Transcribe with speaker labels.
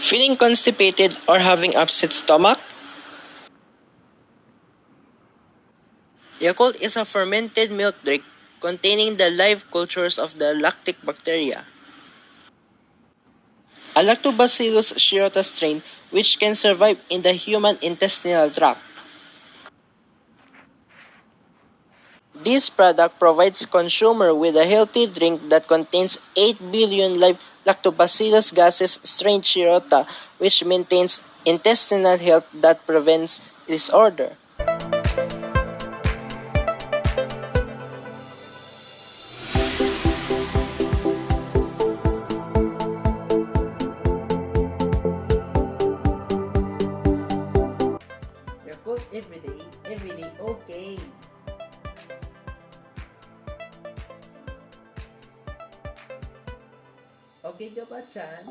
Speaker 1: Feeling constipated or having upset stomach? Yakult is a fermented milk drink containing the live cultures of the lactic bacteria, a Lactobacillus shirota strain which can survive in the human intestinal tract. This product provides consumer with a healthy drink that contains 8 billion live Lactobacillus gases strain Shirota, which maintains intestinal health that prevents disorder. Yakult every day, okay. Okay ka ba, Chan?